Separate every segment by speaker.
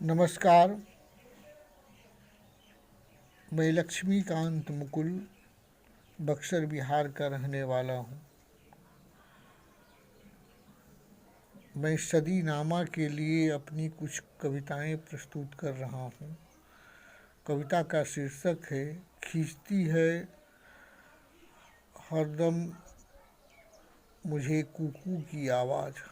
Speaker 1: नमस्कार। मैं लक्ष्मीकांत मुकुल बक्सर बिहार का रहने वाला हूँ। मैं सदीनामा के लिए अपनी कुछ कविताएं प्रस्तुत कर रहा हूँ। कविता का शीर्षक है खींचती है हरदम मुझे कुकू की आवाज़।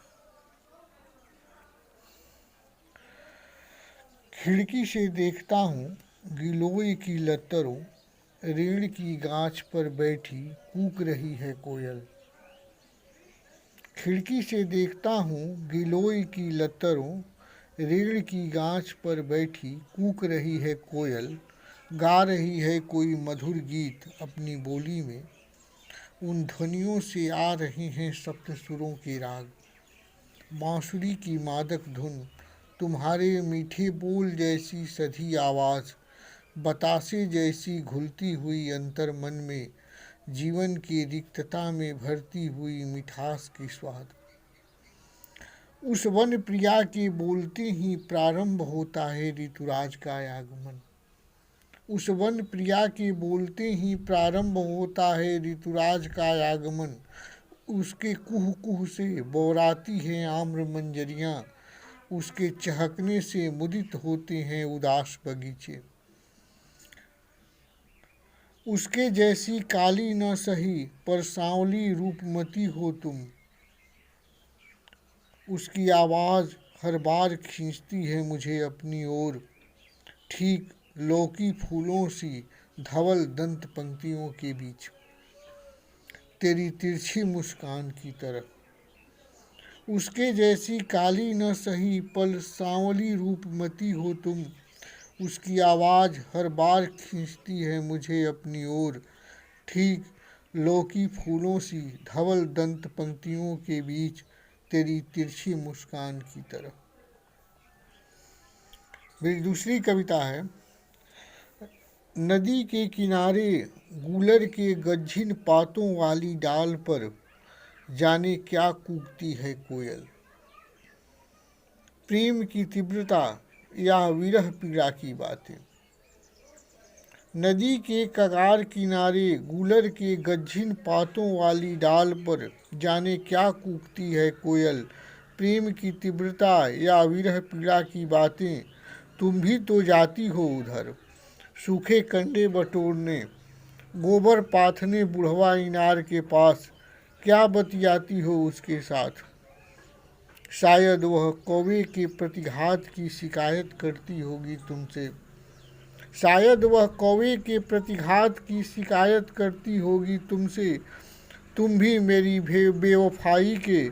Speaker 1: खिड़की से देखता हूँ गिलोय की लतरों, रीढ़ की गाछ पर बैठी कूक रही है कोयल। खिड़की से देखता हूँ गिलोय की लतरों, रीढ़ की गाछ पर बैठी कूक रही है कोयल। गा रही है कोई मधुर गीत अपनी बोली में, उन ध्वनियों से आ रहे हैं सप्त सुरों के राग। बांसुरी की मादक धुन, तुम्हारे मीठे बोल जैसी सधी आवाज़, बतासे जैसी घुलती हुई अंतर मन में, जीवन की रिक्तता में भरती हुई मिठास की स्वाद। उस वन प्रिया के बोलते ही प्रारंभ होता है ऋतुराज का आगमन। उस वन प्रिया के बोलते ही प्रारंभ होता है ऋतुराज का आगमन। उसके कुह कुह से बौराती हैं आम्र मंजरियाँ, उसके चहकने से मुदित होते हैं उदास बगीचे। उसके जैसी काली न सही पर सांवली रूपमती हो तुम, उसकी आवाज़ हर बार खींचती है मुझे अपनी ओर, ठीक लौकी फूलों सी धवल दंत पंक्तियों के बीच, तेरी तिरछी मुस्कान की तरह। उसके जैसी काली न सही पर सांवली रूपमती हो तुम, उसकी आवाज़ हर बार खींचती है मुझे अपनी ओर, ठीक लौकी फूलों सी धवल दंत पंक्तियों के बीच, तेरी तिरछी मुस्कान की तरह। मेरी दूसरी कविता है नदी के किनारे गूलर के गज्जिन पातों वाली डाल पर, जाने क्या कूकती है कोयल। प्रेम की तीव्रता या विरह पीड़ा की बातें। नदी के कगार किनारे गूलर के गज्जिन पातों वाली डाल पर, जाने क्या कूकती है कोयल। प्रेम की तीव्रता या विरह पीड़ा की बातें, तुम भी तो जाती हो उधर सूखे कंडे बटोरने, गोबर पाथने बुढ़वा इनार के पास, क्या बतियाती हो उसके साथ। शायद वह कौवे के प्रतिघात की शिकायत करती होगी तुमसे, शायद वह कौवे के प्रतिघात की शिकायत करती होगी तुमसे। तुम भी मेरी बेवफाई के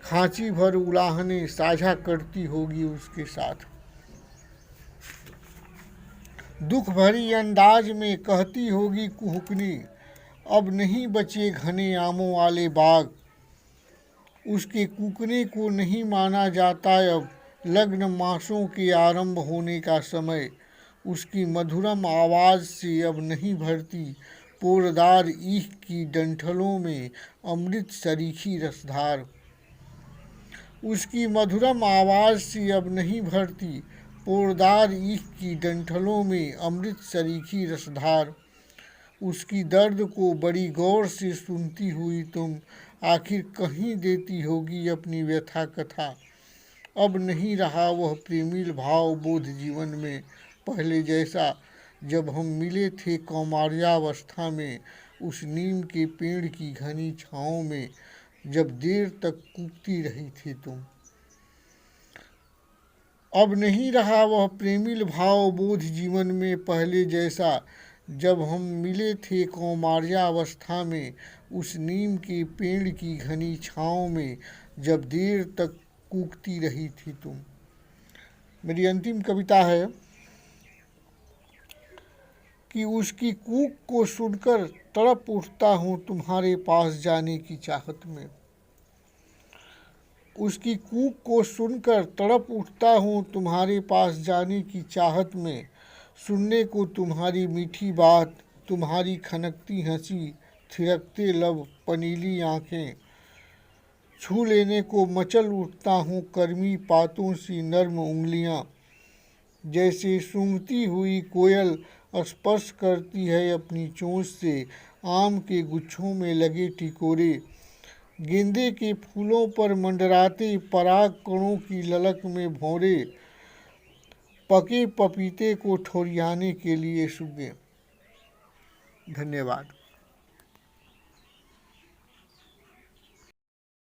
Speaker 1: खांची भर उलाहने साझा करती होगी उसके साथ। दुख भरी अंदाज में कहती होगी कुहुकनी, अब नहीं बचे घने आमों वाले बाग। उसके कूकने को नहीं माना जाता अब, लग्न मासों के आरंभ होने का समय। उसकी मधुरम आवाज़ से अब नहीं भरती पोरदार ईख की डंठलों में अमृत सरीखी रसधार। उसकी मधुरम आवाज़ से अब नहीं भरती पोरदार ईख की डंठलों में अमृत सरीखी रसधार। उसकी दर्द को बड़ी गौर से सुनती हुई तुम, आखिर कहीं देती होगी अपनी व्यथा कथा। अब नहीं रहा वह प्रेमिल भाव बोध जीवन में पहले जैसा, जब हम मिले थे कौमार्यावस्था में उस नीम के पेड़ की घनी छाँव में, जब देर तक कूकती रही थी तुम। अब नहीं रहा वह प्रेमिल भाव बोध जीवन में पहले जैसा, जब हम मिले थे कौमार्यावस्था में उस नीम के पेड़ की घनी छाँव में, जब देर तक कूकती रही थी तुम। मेरी अंतिम कविता है कि उसकी कूक को सुनकर तड़प उठता हूँ तुम्हारे पास जाने की चाहत में। उसकी कूक को सुनकर तड़प उठता हूँ तुम्हारे पास जाने की चाहत में। सुनने को तुम्हारी मीठी बात, तुम्हारी खनकती हंसी, थिरकते लब, पनीली आँखें। छू लेने को मचल उठता हूँ कर्मी पातों सी नर्म उंगलियाँ, जैसे सूंघती हुई कोयल स्पर्श करती है अपनी चोंच से आम के गुच्छों में लगे टिकोरे। गेंदे के फूलों पर मंडराते पराग कणों की ललक में भौरे पके पपीते को ठोरियाने के लिए सूंघे। धन्यवाद।